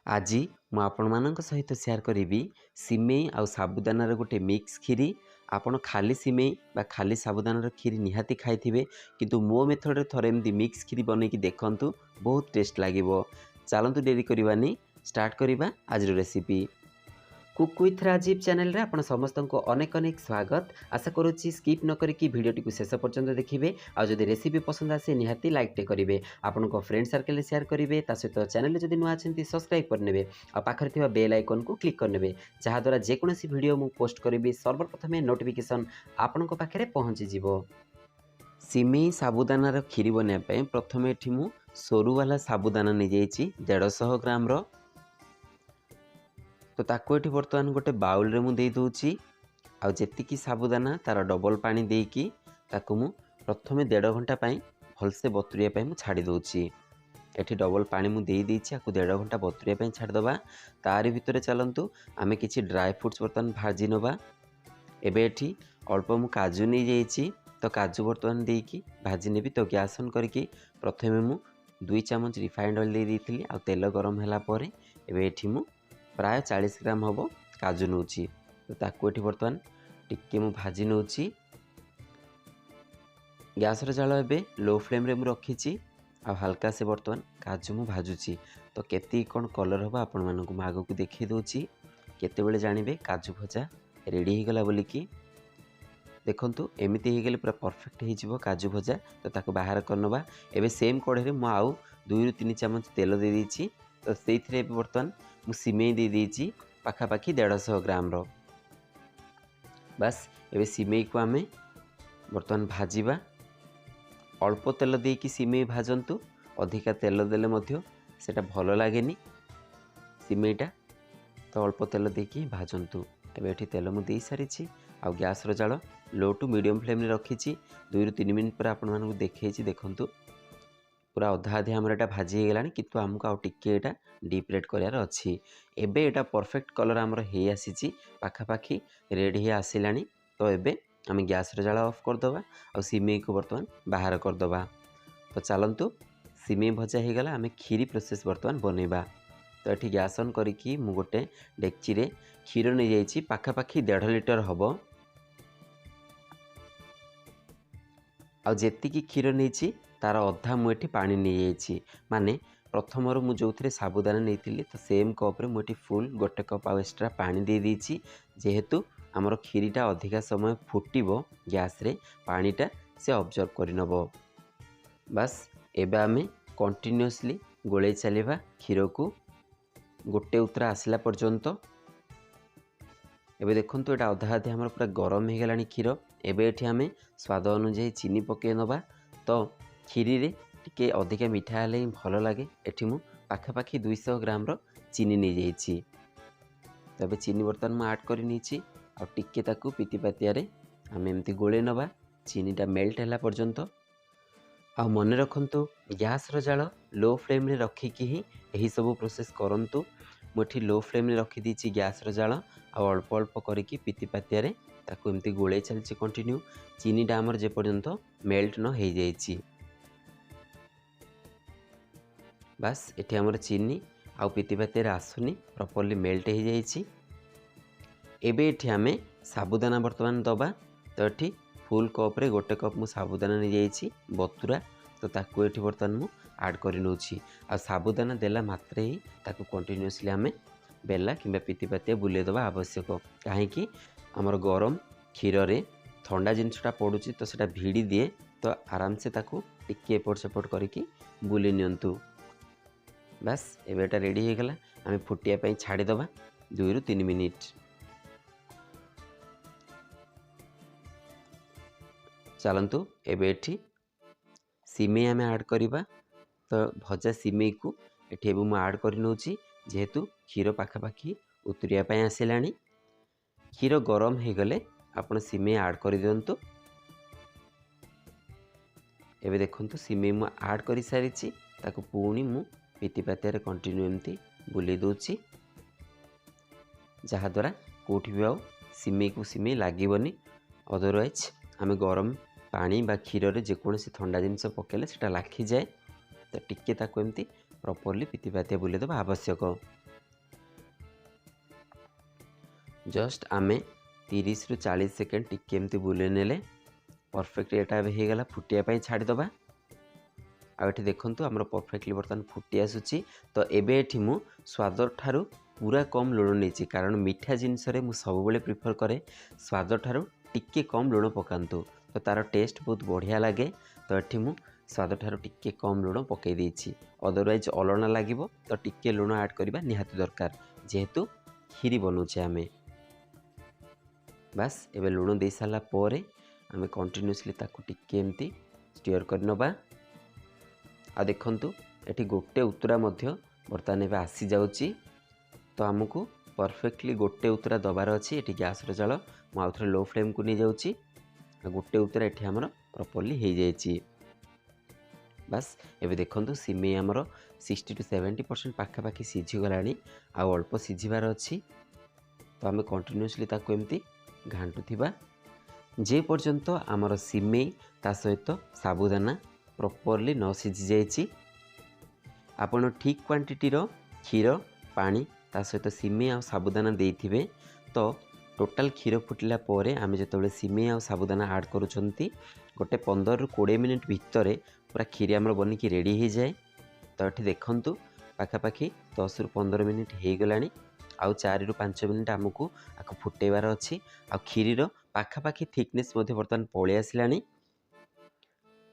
आज ମୁଁ ଆପଣମାନଙ୍କ ସହିତ ସେୟାର କରିବି ସିମେଇ ଆଉ ସାବୁଦାନାର ଗୋଟେ ମିକ୍ସ କ୍ଷୀରି। ଆପଣ ଖାଲି ସିମେଇ ବା ଖାଲି ସାବୁଦାନାର କ୍ଷୀରି ନିହାତି ଖାଇଥିବେ, କିନ୍ତୁ ମୋ ମେଥଡ଼ରେ ଥରେ ଏମିତି ମିକ୍ସ କ୍ଷୀରି ବନେଇକି ଦେଖନ୍ତୁ, ବହୁତ ଟେଷ୍ଟ ଲାଗିବ। ଚାଲନ୍ତୁ ଡେରି କରିବାନି, ଷ୍ଟାର୍ଟ କରିବା ଆଜିର recipe. Cook with Rajiv channel रे आपण समस्त को अनेक अनेक स्वागत। आशा करुच्ची स्किप न करिकी वीडियो टी शेष पर्यंत देखिए। आ जदि रेसिपी पसंद आसे निहाती लाइक टे करेंगे, आपण फ्रेंड सर्कल शेयर करेंगे, सहित चैनल जदि नुआ अच्छे सब्सक्राइब करने आ पाखरे थिबा बेल आइकन को क्लिक करने, जहाद्वारा जेकोसी वीडियो मु पोस्ट करी सर्वप्रथमे नोटिफिकेशन आपण पाखे पहुँची जिवो। सिमेई साबुदानार खीरी बनवाई प्रथमे एठी मु सरू वाला साबुदाना नहीं जाइए 150 ग्राम रो। तो ताको एठी बर्तमान गोटे बाउल रे मु दे दूची। आ जेतिकी साबुदाना तार डबल पानी देकी ताको मु प्रथमे 1.5 घंटा पाई भलसे बतुरिया पाई मु छाड़ी दूची। एठी डबल पानी मु दे देछि, आकु 1.5 घंटा बतुरिया पाई छाड़ दबा। तारि भितरे चलंतु आमे किछि ड्राई फ्रूट्स बर्तमान भाजी नबा। एबे एठी अल्प मु काजू नहीं जाइछि, तो काजू बर्तमान देकी भाजी नेबी। तो गैस ऑन करके प्रथमे मु 2 चामच रिफाइंड ऑयल दे देथिली। आ तेल गरम होला परे एबे एठी मु प्राय 40 ग्राम हम काजू नौची। तो ताकू एठी बर्तमान टिके मु भाजी नौची। गैस रे जाल एबे लो फ्लेम रे मु रखीची। आ हल्का से बर्तमान काजू मु भाजुची। तो केती कोन कलर होबा आपण मानकु मागो को देखि दोची। केते बेले जानिबे काजू भजा रेडी हो गला बोली की। देखंतु एमिति हो गेले पूरा परफेक्ट हो जिवो काजू भजा। तो ताको बाहर करनबा। एबे सेम कढ़े रे मु आउ 2 रु 3 चम्मच तेल दे दीची। तो सेइथरे एबे बर्तमान मु सिमेई दे दीची पाखापाखि 150 ग्राम रो। बस एबे सिमेई को आमे बर्तमान भाजीबा। अल्प तेल देकी सिमेई भाजंतु, अधिका तेल देले मध्य सेटा भलो लागेनी सिमेईटा। तो अल्प तेल देकी भाजंतु। एबे एठी तेल मु देई सारिछि। आ गैस रो जाल लो टू मीडियम फ्लेम रे रखीछि। 2 रु 3 मिनिट पर आपण मानकु देखैछि। देखंतु पूरा अधा अधे आमर एटा भाजी हो गलानी, किंतु आमको आउ टिके एटा डीप रेड करार अच्छी। एबे एटा परफेक्ट कलर आमर हे आसीची, पाखापाखि रेड ही आसिलानी। तो एबे आम गैस रे जाल ऑफ कर दबा। आ सिमेई को बर्तमान बाहर कर दबा। तो चलंतु सिमेई भजा हो गला, आम खीरी प्रोसेस बर्तमान बनेबा। तो एठी गैस ऑन करिकी मु गोटे डेक्ची रे क्षीर नहीं जाइछि, पाखापाखि 1.5 लिटर हबो। आ जेतिकी क्षीर नहीं तार अधा मुझे पानी नहीं जाइछि। माने प्रथम मु जो थे साबुदाना नहीं तो सेम कप रे मुझे फुल 1 कप आ एक्स्ट्रा पानी दे दीची। जेहेतु आमर खीरीटा अधिका समय फुटिबो गैस रे, पानीटा से ऑब्जर्व करिनबो। बस एबे आमे कंटिन्यूअसली गोले चलेबा क्षीर को गोटे उतरा आसला पर्यंत। एबे देखंतु एटा अधा अधे हमर पूरा गरम हो गलानी क्षीर। एबे एठी आमे स्वाद अनुसार चीनी पके नबा। तो खीरी रे टिके अधिका मिठा हेले ही भल लगे। एठी मु पाखापाखि 200 ग्राम रो चीनी नहीं जाइछि। तबे चीनी बर्तमान मु ऐड करि नीछि। आ टिके ताकू पिति पातिया रे आमे एमती गोले नबा चीनीटा मेल्ट होला पर्यंत। आ मन रखंतु गैस रो जाल लो फ्लेम रे रखिकी ही एही सब प्रोसेस करंतु। मुठी लो फ्लेम रे रखी दीची गैस रो जाल। आ अल्प अल्प करिकी पिति पातिया रे ताकू एमती गोले चलछि कंटिन्यू। चीनीटा हमर जे पर्यंत मेल्ट न हो जाइछि। बस एठी हमर चीनी आउ पिति पातिया रे आसुनी प्रॉपर्ली मेल्ट हो जाइछि। एबे एठी आमे साबुदाना बर्तमान दबा। तो एठी फुल कप रे 1 कप मु साबुदाना नहीं जाइछि बतुरा। तो ताकू एठी बर्तमान मु ऐड करि नउछि। आ साबुदाना देला मात्रे ही ताकू कंटिन्यूअसली आमे बेला किंबा पिति पातिया बुले दबा आवश्यक। काहेकि हमर गरम क्षीर रे ठंडा जिनसटा पड़ुछि, तो सेटा भिड़ी दिए। तो आराम से ताकू टिके एपट सेपट करिकी बुले नियंतु। बस एबेटा रेडी हो गला, आमे फुटिया पई छाड़ी दबा 2 रु 3 मिनिट। चलंतु एबे एठी सिमेई आमे ऐड करिबा। तो भजा सिमेई को एठी एबे मु ऐड करि नउछि, जेहेतु क्षीर पाखापाखि उतरिया पई आसिलानी। क्षीर गरम हो गले आपण सिमेई ऐड करि दियंतु। एबे देखंतु सिमेई मु ऐड करि सारिछि। ताको पुणी मु पिति पातिया रे कंटिन्यू एमती बुले दोछि, जहाद्वारा कोठी भी आउ सिमेई को सिमेई लागिबनी। अदरवाइज आमे गरम पानी बा क्षीर रे जेकोसी ठंडा जिनस पकेले सेटा लाखी जाए। तो टिके ताको एमती प्रॉपर्ली पिति पातिया बुले दबा आवश्यक। जस्ट आमे 30 रु 40 सेकेंड टिके एमती बुले नेले परफेक्ट एटा हो गला फुटिया छाड़ीदबा। आठी देखु आमर परफेक्टली बर्तमान फुटी आसूची। तो एबे एठी मु स्वाद ठारू पूरा कम लुण नहीं कारण मीठा जिनस सब प्रिफर करे स्वाद ठारू टिके कम लुण पकातु तो तार टेस्ट बहुत बढ़िया लगे। तो ये मु स्वाद ठारू टिके कम लुण पकई देछि अदरवाइज अलणा लगे तो टिके लुण ऐड करबा निहाती दरकार जेहेतु खीरी बनाऊे आमे। बास एबे लुण दे सारा पर आमे कंटिन्यूअसली ताकू टिके एमती स्टीयर कर नबा। आ देखंतु एठी गोटे उतरा मध्य बर्तमान एबे आसी जाउची। तो आमको परफेक्टली गोटे उतरा दबार अच्छी। ये गैस जाल मुझे लो फ्लेम को नहीं जाऊँगी गोटे उतरा ये आमर प्रॉपर्ली हो जाए। बस एबे देखंतु सिमेई आमर 60 to 70% पाखापाखि सीझीगला आउ अल्प सीझार अच्छी। तो आम कंटिन्यूअसली ताको एमती घांटुथिबा जे पर्यंत आमर सिमेई ता सहित साबुदाना प्रॉपर्ली न सीझी जाइए। आपण ठीक क्वांटिटीर क्षीर पानी ता सहित सिमेई आ साबुदाना देइथिबे तो टोटाल क्षीर फुटिला पोरे आमे जेतबेले सिमेई आ साबुदाना ऐड करूछंती गोटे 15 रु 20 मिनिट भितर पूरा खीरी आमर बनिकी रेडी हो जाए। तो ये देखंतु पाखापाखि 10 रु 15 मिनिट हो गलानी आउ 4 रु 5 मिनिट आमको आको फुटेबार अच्छी। आ खीरीर पाखापाखि थिकनेस बर्तमान पलि आसलानी।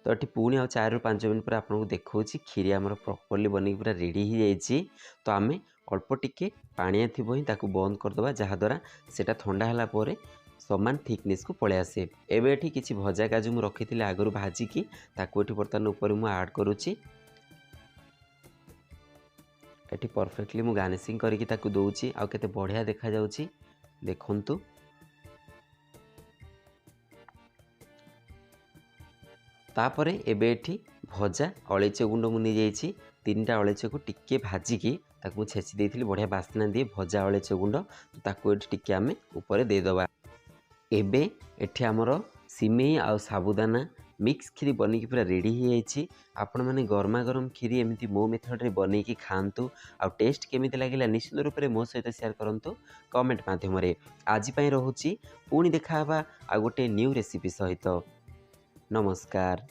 तो ये पुणी आ 4 रु 5 मिनिट पर आपको देखा खीरी आमर प्रॉपर्ली बनिक पूरा रेडी हो जाए। तो आम अल्प टिके पानिया थी ही ताकू बंद करदे जहाद्वारा सेटा ठंडा है पर समान थिकनेस को पलि आसे। एबे एठी किछि भजा काजू मु रखी आगु भाजिकी ताकू एठी बर्तमान ऊपर मु ऐड करुच्ची। एठी परफेक्टली मु गार्निशिंग करके ताकू दउची आ केते बढ़िया देखा जाउची देखंतु। तापरे एबे एठी भजा अलैच गुंड मु नहीं जाइछि 3टा अलैच को टिके भाजिकी ताकू छेची देइथिली बढ़िया बास्ना दिए भजा अलैच गुंड। तो ताकू एठी टिके आमे ऊपर देदबा। एबे एठी आमर सिमेई आ साबुदाना मिक्स खीरी बनिकी पूरा रेडी हो जाइए। आपण मैंने गरमा गरम खीरी एमती मो मेथड रे बनैकी खातु आ टेस्ट केमिति लागिला निश्चित रूप से मो सहित शेयर करंतु कमेंट माध्यम रे। आज पई रहुची पुणी देखा आ गोटे न्यू रेसिपी सहित। नमस्कार।